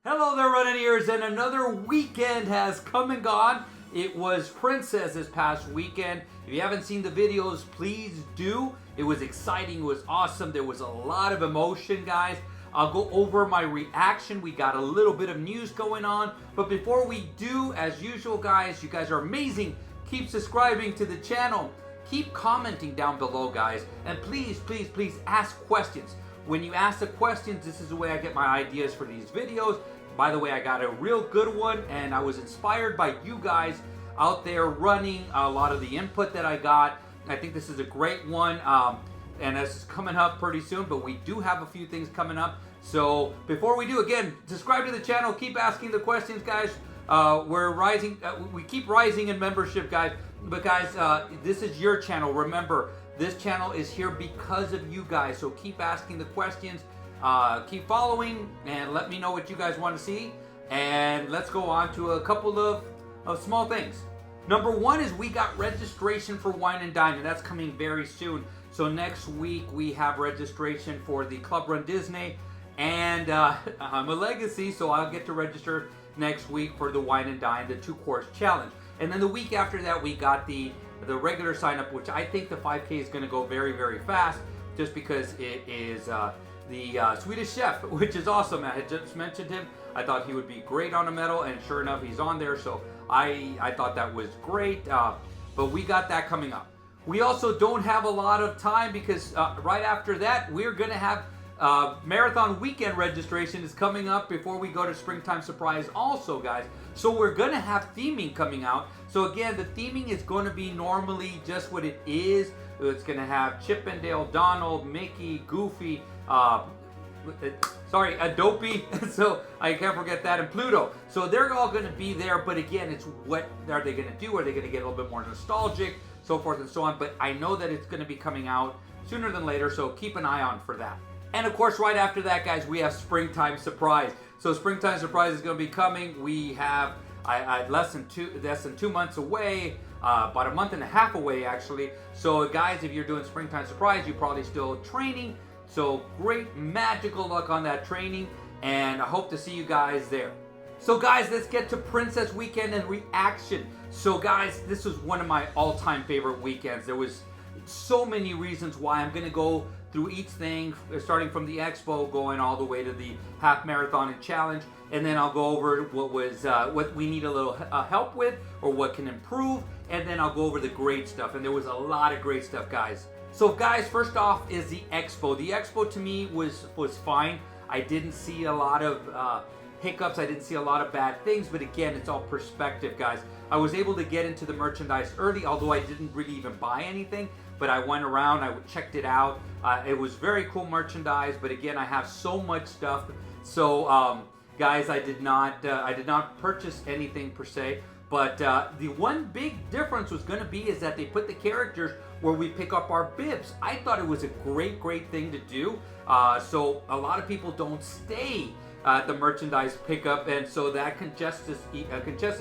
Hello there, running and another weekend has come and gone. It was Princess this past weekend. If you haven't seen the videos, please do. It was exciting, it was awesome. There was a lot of emotion, guys. I'll go over my reaction. We got a little bit of news going on. But before we do, as usual, guys, you guys are amazing. Keep subscribing to the channel. Keep commenting down below, guys. And please, please, please ask questions. When you ask the questions, this is the way I get my ideas for these videos. By the way, I got a real good one, and I was inspired by you guys out there running a lot of the input that I got. I think this is a great one, and this is coming up pretty soon, but we do have a few things coming up. So before we do, again, subscribe to the channel. Keep asking the questions, guys. We're rising. We keep rising in membership, guys. But guys, this is your channel. Remember, this channel is here because of you guys. So keep asking the questions. Keep following and let me know what you guys want to see. And let's go on to a couple of small things. Number one is we got registration for Wine and Dine, and that's coming very soon. So next week we have registration for the Club Run Disney, and I'm a legacy, so I'll get to register next week for the Wine and Dine, the 2-course challenge. And then the week after that we got the regular sign up, which I think the 5K is going to go very, very fast, just because it is the Swedish chef, which is awesome. I had just mentioned him. I thought he would be great on a medal, and sure enough, he's on there. So I thought that was great. But we got that coming up. We also don't have a lot of time because right after that, we're going to have marathon weekend registration is coming up before we go to Springtime Surprise also, guys. So we're going to have theming coming out. So again, the theming is going to be normally just what it is. It's going to have Chip 'n Dale, Donald, Mickey, Goofy, Dopey, so I can't forget that, and Pluto. So they're all going to be there, but again, it's what are they going to do? Are they going to get a little bit more nostalgic, so forth and so on? But I know that it's going to be coming out sooner than later, so keep an eye on for that. And of course, right after that, guys, we have Springtime Surprise. So Springtime Surprise is going to be coming. We have less than 2 months away. About a month and a half away, actually. So guys, if you're doing Springtime Surprise, you're probably still training. So great magical luck on that training, and I hope to see you guys there. So guys, let's get to Princess Weekend and reaction. So guys, this was one of my all-time favorite weekends. There was so many reasons why. I'm going to go through each thing, starting from the expo, going all the way to the half marathon and challenge, and then I'll go over what we need a little help with, or what can improve, and then I'll go over the great stuff. And there was a lot of great stuff, guys. So guys, first off is the expo. The expo to me was fine. I didn't see a lot of hiccups. I didn't see a lot of bad things, but again, it's all perspective, guys. I was able to get into the merchandise early, although I didn't really even buy anything, but I went around, I checked it out. It was very cool merchandise, but again, I have so much stuff. So guys, I did not purchase anything per se. But the one big difference was going to be is that they put the characters where we pick up our bibs. I thought it was a great thing to do. So a lot of people don't stay at the merchandise pickup, and so that congests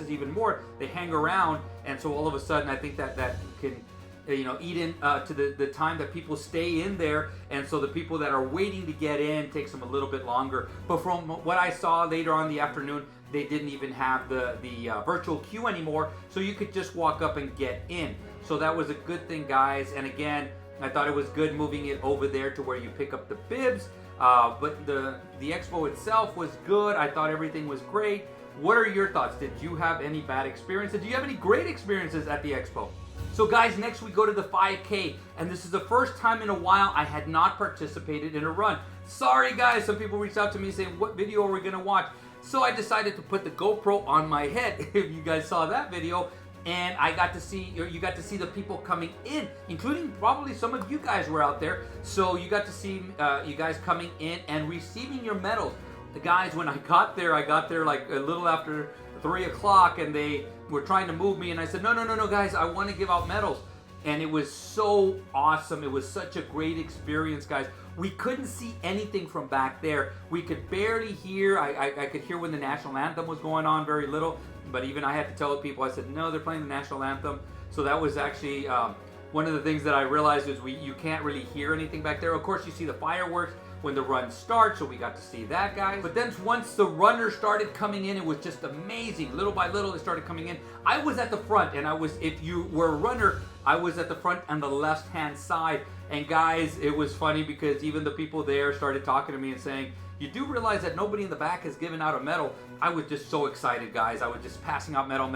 even more. They hang around, and so all of a sudden, I think that can eat in to the time that people stay in there, and so the people that are waiting to get in takes them a little bit longer. But from what I saw later on in the afternoon, they didn't even have the virtual queue anymore, so you could just walk up and get in. So that was a good thing, guys. And again, I thought it was good moving it over there to where you pick up the bibs. But the expo itself was good. I thought everything was great. What are your thoughts? Did you have any bad experiences? Do you have any great experiences at the expo? So guys, next we go to the 5K, and this is the first time in a while I had not participated in a run. Sorry guys, some people reached out to me saying, what video are we gonna watch? So I decided to put the GoPro on my head, if you guys saw that video, and you got to see the people coming in, including probably some of you guys were out there. So you got to see you guys coming in and receiving your medals. The guys, when I got there like a little after 3 o'clock, and they were trying to move me, and I said, no, guys, I want to give out medals. And it was so awesome. It was such a great experience, guys. We couldn't see anything from back there. We could barely hear. I could hear when the national anthem was going on, very little. But even I had to tell the people, I said, no, they're playing the national anthem. So that was actually one of the things that I realized is you can't really hear anything back there. Of course, you see the fireworks, when the run starts, so we got to see that, guys. But then once the runners started coming in, it was just amazing. Little by little, they started coming in. I was at the front, and if you were a runner, I was at the front on the left-hand side. And guys, it was funny because even the people there started talking to me and saying, you do realize that nobody in the back has given out a medal. I was just so excited, guys. I was just passing out medal,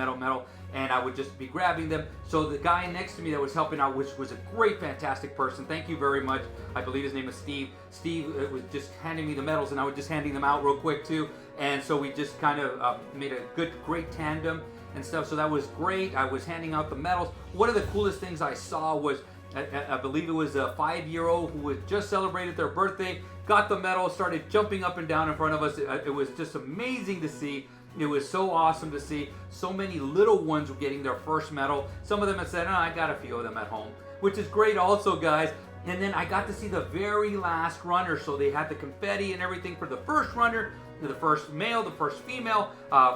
and I would just be grabbing them. So the guy next to me that was helping out, which was a great, fantastic person, thank you very much. I believe his name is Steve. Steve was just handing me the medals, and I was just handing them out real quick too. And so we just kind of made a great tandem and stuff. So that was great. I was handing out the medals. One of the coolest things I saw was, I believe it was a 5-year-old who had just celebrated their birthday, got the medal, started jumping up and down in front of us. It was just amazing to see. It was so awesome to see so many little ones were getting their first medal. Some of them had said, oh, I got a few of them at home, which is great also, guys. And then I got to see the very last runner. So they had the confetti and everything for the first runner, the first male, the first female,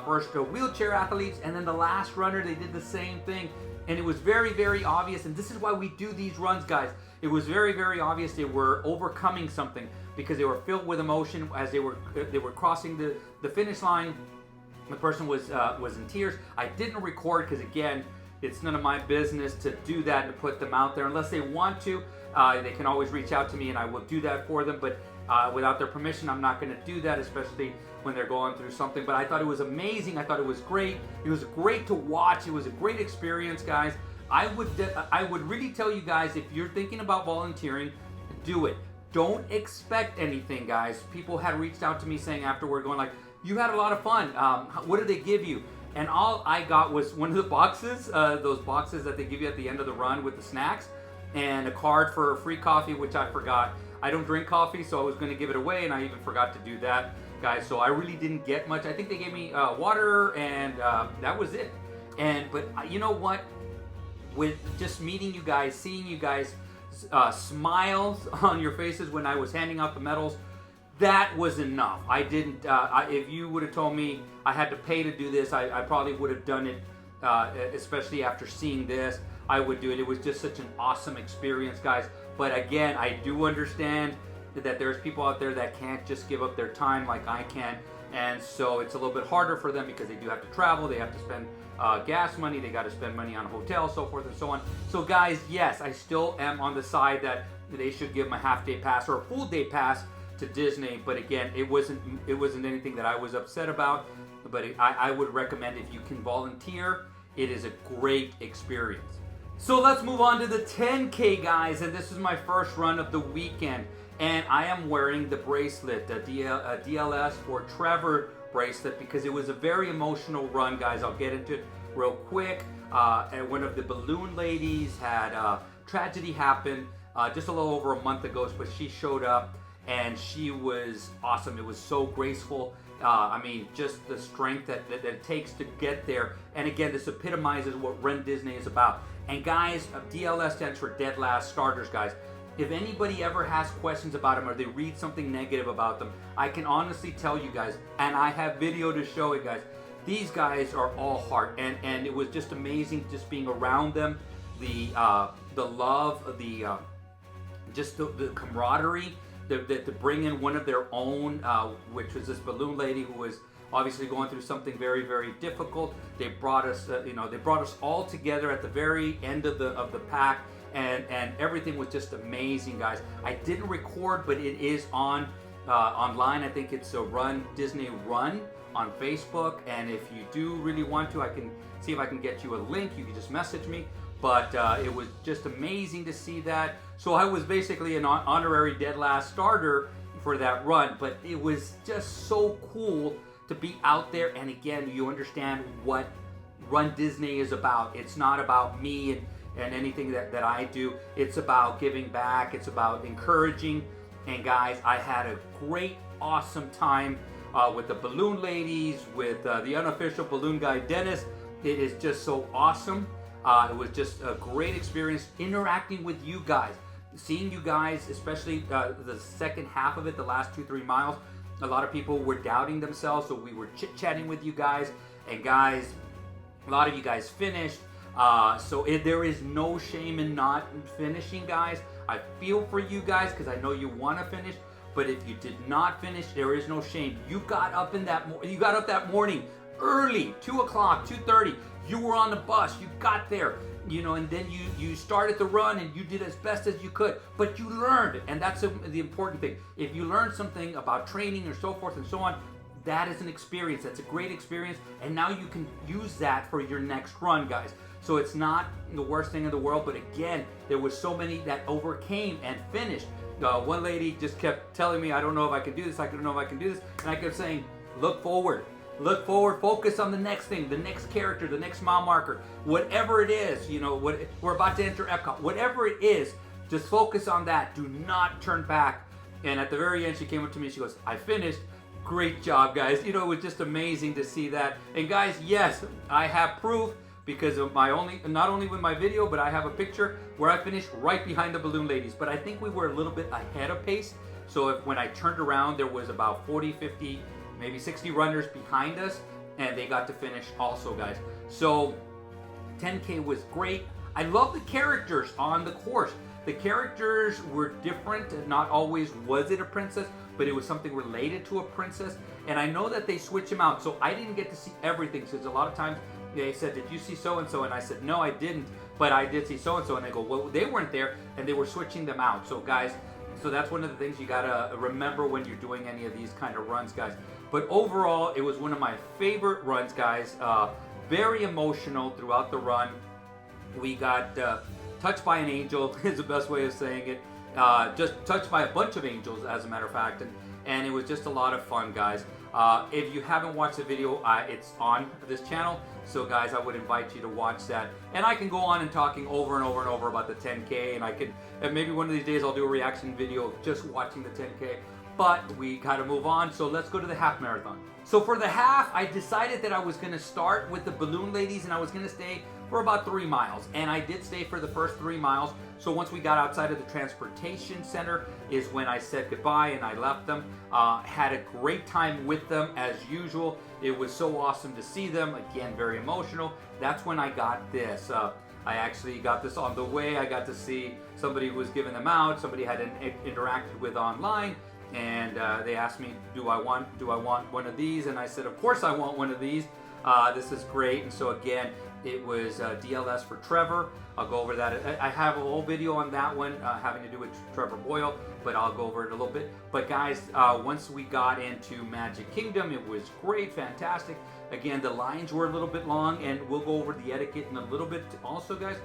first wheelchair athletes, and then the last runner, they did the same thing. And it was very, very obvious, and this is why we do these runs, guys. It was very, very obvious they were overcoming something because they were filled with emotion as they were crossing the finish line. The person was in tears. I didn't record because, again, it's none of my business to do that, to put them out there. Unless they want to, they can always reach out to me and I will do that for them. But without their permission, I'm not going to do that, especially when they're going through something. But I thought it was amazing. I thought it was great. It was great to watch. It was a great experience, guys. I would really tell you guys, if you're thinking about volunteering, do it. Don't expect anything, guys. People had reached out to me saying afterward, going like, you had a lot of fun. What did they give you? And all I got was one of the boxes, those boxes that they give you at the end of the run with the snacks, and a card for free coffee, which I forgot. I don't drink coffee, so I was going to give it away, and I even forgot to do that, guys. So I really didn't get much. I think they gave me water, and that was it. But you know what? With just meeting you guys, seeing you guys, smiles on your faces when I was handing out the medals, that was enough. I didn't, if you would have told me I had to pay to do this, I probably would have done it, especially after seeing this. I would do it. It was just such an awesome experience, guys. But again, I do understand that there's people out there that can't just give up their time like I can. And so it's a little bit harder for them because they do have to travel, they have to spend gas money, they got to spend money on hotels, so forth and so on. So guys, yes, I still am on the side that they should give them a half-day pass or a full-day pass to Disney. But again, it wasn't anything that I was upset about. But I would recommend, if you can volunteer, it is a great experience. So let's move on to the 10K, guys, and this is my first run of the weekend. And I am wearing the bracelet, a DLS for Trevor bracelet, because it was a very emotional run, guys. I'll get into it real quick. And one of the balloon ladies had tragedy happen just a little over a month ago, but she showed up and she was awesome. It was so graceful. I mean, just the strength that it takes to get there. And again, this epitomizes what runDisney is about. And guys, DLS stands for Dead Last Starters, guys. If anybody ever has questions about them or they read something negative about them, I can honestly tell you guys, and I have video to show it, guys, these guys are all heart. And it was just amazing just being around them, the love, just the camaraderie, to bring in one of their own, which was this balloon lady who was obviously going through something very, very difficult. They brought us, they brought us all together at the very end of the pack, and everything was just amazing, guys. I didn't record, but it is on online. I think it's a runDisney Run on Facebook, and if you do really want to, I can see if I can get you a link. You can just message me. But it was just amazing to see that. So I was basically an honorary Dead Last Starter for that run, but it was just so cool to be out there. And again, you understand what runDisney is about. It's not about me and anything that I do. It's about giving back. It's about encouraging. And guys, I had a great, awesome time with the balloon ladies, with the unofficial balloon guy, Dennis. It is just so awesome. It was just a great experience interacting with you guys. Seeing you guys, especially the second half of it, the last 2-3 miles, a lot of people were doubting themselves, so we were chit-chatting with you guys. And guys, a lot of you guys finished. So there is no shame in not finishing, guys. I feel for you guys because I know you want to finish. But if you did not finish, there is no shame. You got up that morning early, 2 o'clock, 2:30. You were on the bus. You got there. And then you started the run and you did as best as you could, but you learned, and that's the important thing. If you learn something about training or so forth and so on, that is an experience. That's a great experience, and now you can use that for your next run, guys. So it's not the worst thing in the world, but again, there was so many that overcame and finished. One lady just kept telling me, I don't know if I can do this, I don't know if I can do this, and I kept saying, look forward, focus on the next thing, the next character, the next mile marker, whatever it is, we're about to enter Epcot, whatever it is, just focus on that. Do not turn back. And at the very end, she came up to me, she goes, I finished. Great job, guys. It was just amazing to see that. And guys, yes, I have proof because of not only with my video, but I have a picture where I finished right behind the balloon ladies. But I think we were a little bit ahead of pace. So when I turned around, there was about 40, 50, maybe 60 runners behind us, and they got to finish also, guys. So 10K was great. I love the characters on the course. The characters were different. Not always was it a princess, but it was something related to a princess. And I know that they switch them out, so I didn't get to see everything, because a lot of times they said, did you see so-and-so? And I said, no, I didn't, but I did see so-and-so. And they go, well, they weren't there, and they were switching them out. So guys, so that's one of the things you gotta remember when you're doing any of these kind of runs, guys. But overall, it was one of my favorite runs, guys. Very emotional throughout the run. We got touched by an angel, is the best way of saying it. Just touched by a bunch of angels, as a matter of fact, and it was just a lot of fun, guys. If you haven't watched the video, it's on this channel, so guys, I would invite you to watch that. And I can go on and talking over and over and over about the 10K, and maybe one of these days I'll do a reaction video of just watching the 10K. But we gotta move on, so let's go to the half marathon. So for the half, I decided that I was gonna start with the balloon ladies, and I was gonna stay for about 3 miles. And I did stay for the first 3 miles. So once we got outside of the transportation center is when I said goodbye and I left them. Had a great time with them as usual. It was so awesome to see them. Again, very emotional. That's when I got this. I actually got this on the way. I got to see somebody who was giving them out. Somebody had interacted with online. And they asked me, do I want one of these? And I said, of course I want one of these. This is great. And so again, it was DLS for Trevor. I'll go over that. I have a whole video on that one having to do with Trevor Boyle, but I'll go over it a little bit. But guys, once we got into Magic Kingdom, it was great, fantastic. Again, the lines were a little bit long, and we'll go over the etiquette in a little bit also, guys.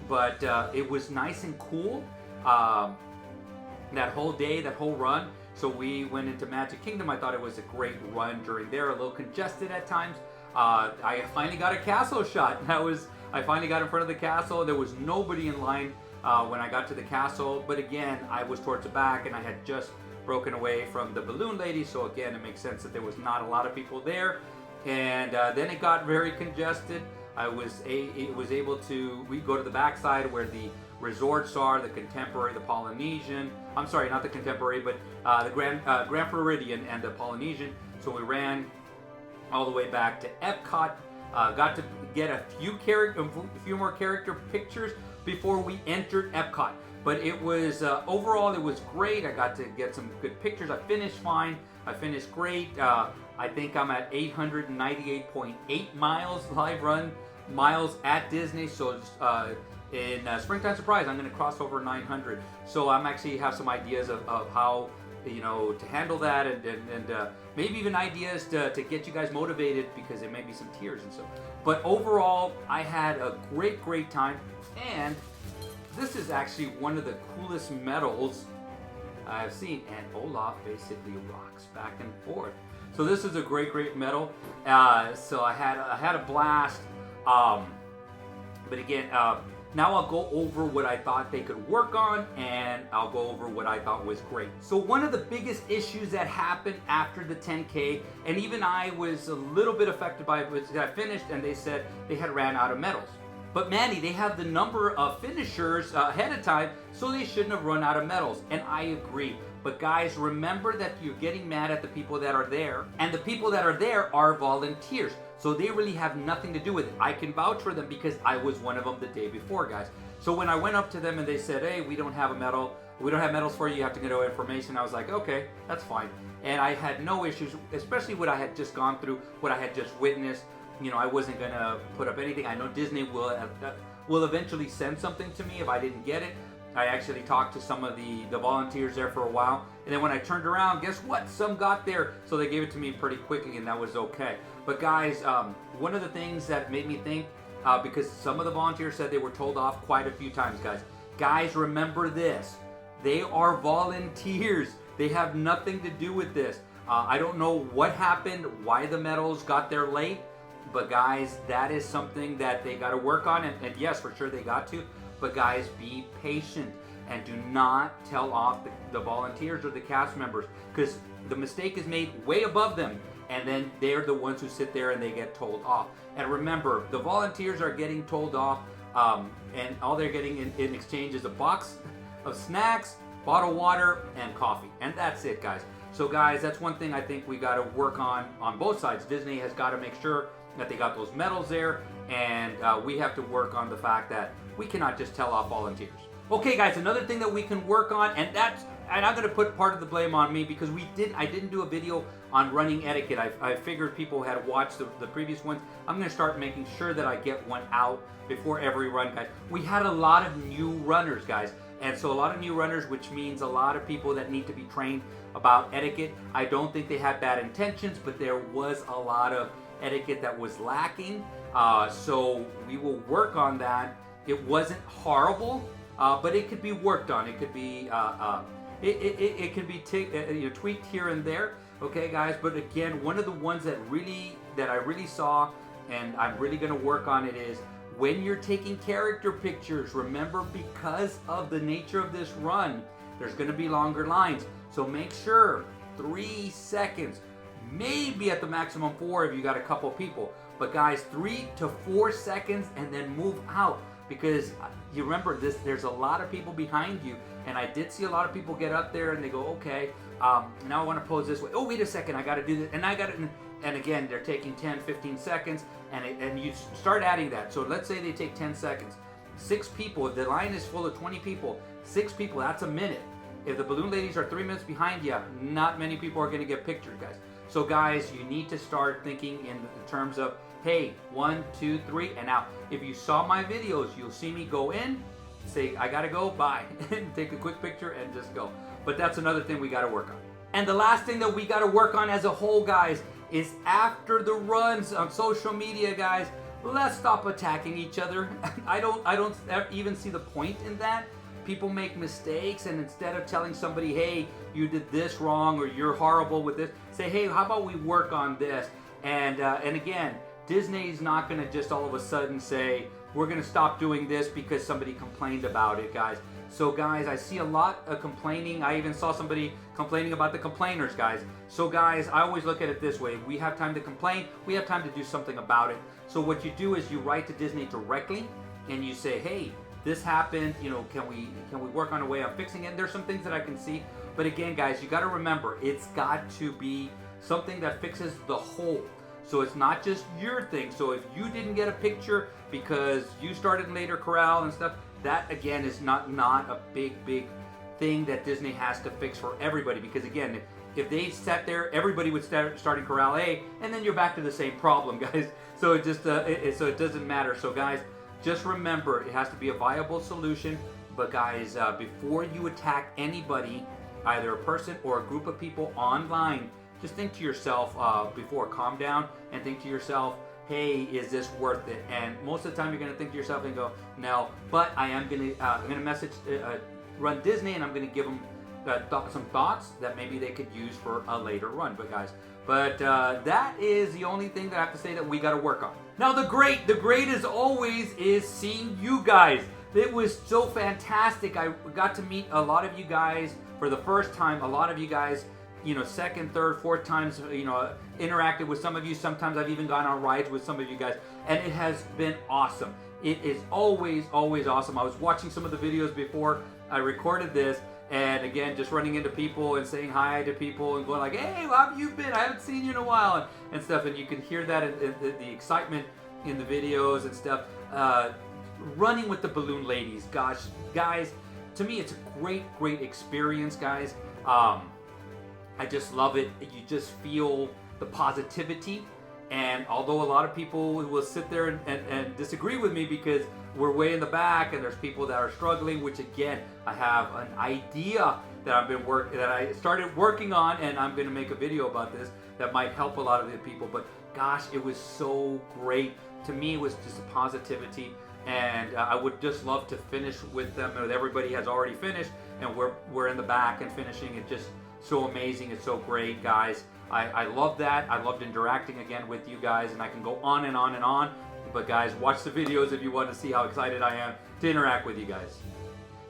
But it was nice and cool that whole day, that whole run. So we went into Magic Kingdom. I thought it was a great run during there, a little congested at times. I finally got a castle shot. I finally got in front of the castle. There was nobody in line when I got to the castle. But again, I was towards the back, and I had just broken away from the balloon lady. So again, it makes sense that there was not a lot of people there. And then it got very congested. We go to the backside where the resorts are, the Contemporary, the Polynesian. I'm sorry, not the Contemporary, but the Grand Floridian and the Polynesian. So we ran all the way back to Epcot. Got to get a few more character pictures before we entered Epcot. But it was overall, it was great. I got to get some good pictures. I finished fine. I finished great. I think I'm at 898.8 miles live run miles at Disney. So in Springtime Surprise, I'm going to cross over 900. So I'm actually have some ideas of how to handle that, and maybe even ideas to get you guys motivated, because there may be some tears and stuff. But overall, I had a great time, and this is actually one of the coolest medals I've seen, and Olaf basically rocks back and forth. So this is a great medal. So I had a blast. But again, now I'll go over what I thought they could work on, and I'll go over what I thought was great. So one of the biggest issues that happened after the 10K, and even I was a little bit affected by it, was that I finished and they said they had ran out of medals. But Manny, they have the number of finishers ahead of time, so they shouldn't have run out of medals. And I agree. But guys, remember that you're getting mad at the people that are there, and the people that are there are volunteers. So they really have nothing to do with it. I can vouch for them because I was one of them the day before, guys. So when I went up to them and they said, hey, we don't have a medal, we don't have medals for you, you have to get our information. I was like, okay, that's fine. And I had no issues, especially what I had just gone through, what I had just witnessed. You know, I wasn't gonna put up anything. I know Disney will eventually send something to me if I didn't get it. I actually talked to some of the volunteers there for a while, and then when I turned around, guess what? Some got there, so they gave it to me pretty quickly, and that was okay. But guys, one of the things that made me think, because some of the volunteers said they were told off quite a few times, guys. Guys, remember this. They are volunteers. They have nothing to do with this. I don't know what happened, why the medals got there late, but guys, that is something that they got to work on, and yes, for sure they got to. But guys, be patient and do not tell off the volunteers or the cast members, because the mistake is made way above them, and then they're the ones who sit there and they get told off. And remember, the volunteers are getting told off, and all they're getting in exchange is a box of snacks, bottled water, and coffee. And that's it, guys. So guys, that's one thing I think we got to work on both sides. Disney has got to make sure that they got those medals there, and we have to work on the fact that we cannot just tell off volunteers. Okay guys, another thing that we can work on, and I'm going to put part of the blame on me, because I didn't do a video on running etiquette. I figured people had watched the previous ones. I'm going to start making sure that I get one out before every run, guys. We had a lot of new runners, guys, and so a lot of new runners, which means a lot of people that need to be trained about etiquette. I don't think they had bad intentions, but there was a lot of etiquette that was lacking, so we will work on that. It wasn't horrible, but it could be worked on. It could be it can be tweaked here and there. Okay, guys. But again, one of the ones that I really saw, and I'm really going to work on it, is when you're taking character pictures. Remember, because of the nature of this run, there's going to be longer lines. So make sure 3 seconds, maybe at the maximum 4 if you got a couple people. But guys, 3 to 4 seconds, and then move out. Because you remember this, there's a lot of people behind you, and I did see a lot of people get up there and they go, okay, now I want to pose this way. Oh, wait a second, I got to do this, and I got to. And again, they're taking 10, 15 seconds, and you start adding that. So let's say they take 10 seconds. 6 people, if the line is full of 20 people, 6 people, that's a minute. If the balloon ladies are 3 minutes behind you, not many people are going to get pictured, guys. So guys, you need to start thinking in terms of, hey, 1, 2, 3, and now. If you saw my videos, you'll see me go in, say, I gotta go, bye, and take a quick picture and just go. But that's another thing we gotta work on. And the last thing that we gotta work on as a whole, guys, is after the runs on social media, guys, let's stop attacking each other. I don't even see the point in that. People make mistakes, and instead of telling somebody, hey, you did this wrong, or you're horrible with this, say, hey, how about we work on this? And again, Disney's not going to just all of a sudden say, we're going to stop doing this because somebody complained about it, guys. So guys, I see a lot of complaining. I even saw somebody complaining about the complainers, guys. So guys, I always look at it this way. We have time to complain. We have time to do something about it. So what you do is you write to Disney directly, and you say, hey, this happened, you know, can we work on a way of fixing it? There's some things that I can see. But again, guys, you got to remember, it's got to be something that fixes the whole. So it's not just your thing. So if you didn't get a picture because you started later corral and stuff, that again is not a big thing that Disney has to fix for everybody. Because again, if they sat there, everybody would start in corral A, and then you're back to the same problem, guys. So it just so it doesn't matter. So guys, just remember, it has to be a viable solution. But guys, before you attack anybody, either a person or a group of people online, just think to yourself before, calm down and think to yourself, hey, is this worth it? And most of the time you're going to think to yourself and go, no, but I'm going to message runDisney, and I'm going to give them some thoughts that maybe they could use for a later run. But guys, that is the only thing that I have to say that we got to work on. Now the great as always is seeing you guys. It was so fantastic. I got to meet a lot of you guys for the first time. A lot of you guys, you know, second, third, fourth times, you know, interacted with some of you. Sometimes I've even gone on rides with some of you guys, and it has been awesome. It is always awesome. I was watching some of the videos before I recorded this, and again, just running into people and saying hi to people and going like, hey, how have you been? I haven't seen you in a while, and stuff. And you can hear that in the excitement in the videos and stuff. Running with the balloon ladies, gosh, guys, to me, it's a great experience, guys. I just love it. You just feel the positivity. And although a lot of people will sit there and disagree with me because we're way in the back and there's people that are struggling, which again, I have an idea that I started working on, and I'm going to make a video about this that might help a lot of the people. But gosh, it was so great. To me, it was just a positivity, and I would just love to finish with them. Everybody has already finished, and we're in the back and finishing. It's just so amazing. It's so great, guys. I love that. I loved interacting again with you guys, and I can go on and on and on. But guys, watch the videos if you want to see how excited I am to interact with you guys.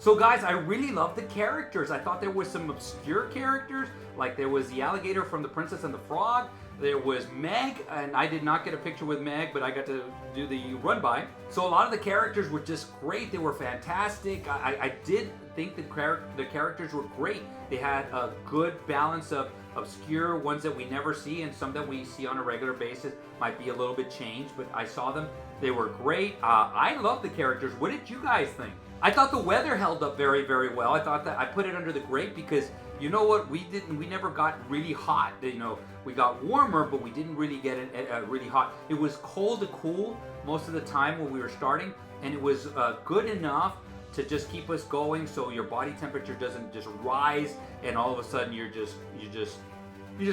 So guys, I really love the characters. I thought there was some obscure characters, like there was the alligator from The Princess and the Frog. There was Meg, and I did not get a picture with Meg, but I got to do the run by. So a lot of the characters were just great. They were fantastic. I did think the characters were great. They had a good balance of obscure ones that we never see, and some that we see on a regular basis might be a little bit changed, but I saw them. They were great. I love the characters. What did you guys think? I thought the weather held up very well. I thought that I put it under the great because you know what, we never got really hot. You know, we got warmer, but we didn't really get it really hot. It was cold to cool most of the time when we were starting, and it was good enough to just keep us going, so your body temperature doesn't just rise, and all of a sudden you just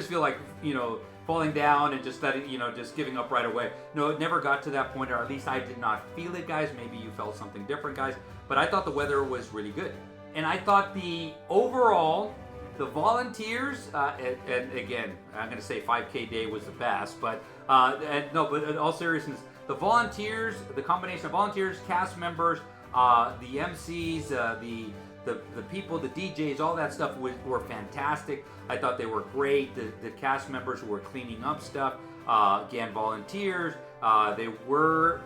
feel like, you know, falling down and just letting, you know, just giving up right away. No, it never got to that point, or at least I did not feel it, guys. Maybe you felt something different, guys. But I thought the weather was really good, and I thought the volunteers, and again, I'm going to say 5K day was the best, but no, but in all seriousness, the volunteers, the combination of volunteers, cast members, the MCs, the people, the DJs, all that stuff were fantastic. I thought they were great. The cast members who were cleaning up stuff, again, volunteers. There were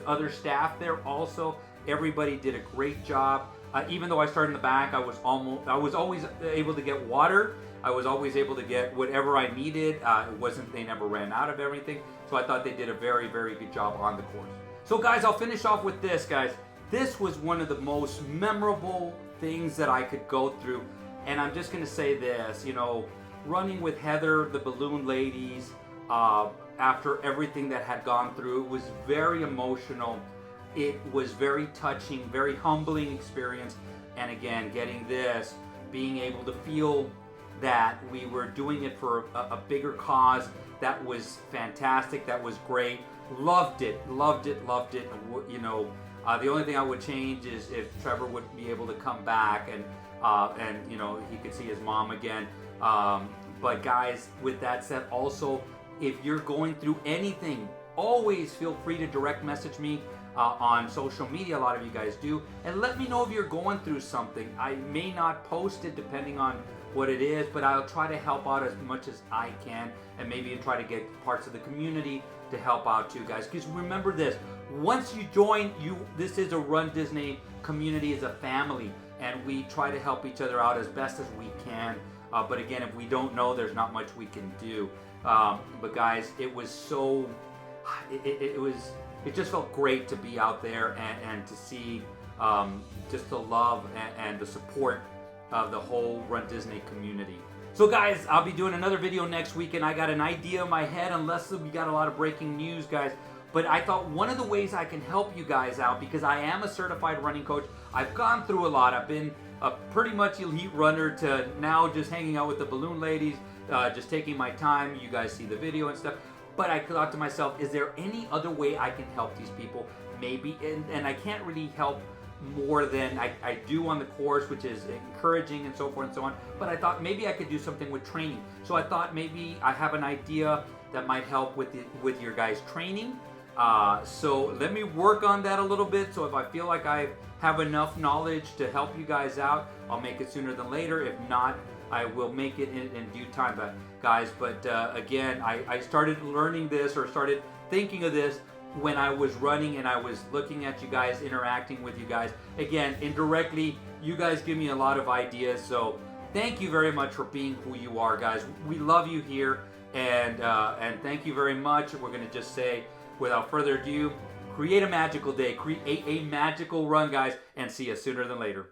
other staff there also. Everybody did a great job. Even though I started in the back, I was always able to get water. I was always able to get whatever I needed. They never ran out of everything. So I thought they did a very good job on the course. So guys, I'll finish off with this, guys. This was one of the most memorable things that I could go through. And I'm just going to say this, you know, running with Heather, the balloon ladies, after everything that had gone through, it was very emotional. It was very touching, very humbling experience. And again, getting this, being able to feel that we were doing it for a bigger cause, that was fantastic. That was great. Loved it. You know, the only thing I would change is if Trevor would be able to come back and you know, he could see his mom again. But guys, with that said, also, if you're going through anything, always feel free to direct message me on social media. A lot of you guys do, and let me know if you're going through something. I may not post it depending on what it is, but I'll try to help out as much as I can, and maybe try to get parts of the community to help out too, guys. Because remember this, once you join, this is a Run Disney community, is a family, and we try to help each other out as best as we can. But again, if we don't know, there's not much we can do. But guys, it was so, it just felt great to be out there and to see just the love and the support of the whole Run Disney community. So guys, I'll be doing another video next week, and I got an idea in my head, unless we got a lot of breaking news, guys. But I thought one of the ways I can help you guys out, because I am a certified running coach, I've gone through a lot. I've been a pretty much elite runner to now just hanging out with the balloon ladies, just taking my time. You guys see the video and stuff. But I thought to myself, is there any other way I can help these people? Maybe, and I can't really help more than I do on the course, which is encouraging and so forth and so on. But I thought maybe I could do something with training. So I thought maybe I have an idea that might help with your guys' training. So let me work on that a little bit. So if I feel like I have enough knowledge to help you guys out, I'll make it sooner than later. If not, I will make it in due time, guys. But again, I started learning this, or started thinking of this, when I was running and I was looking at you guys, interacting with you guys. Again, indirectly, you guys give me a lot of ideas. So thank you very much for being who you are, guys. We love you here, and thank you very much. We're gonna just say, without further ado, create a magical day, create a magical run, guys, and see you sooner than later.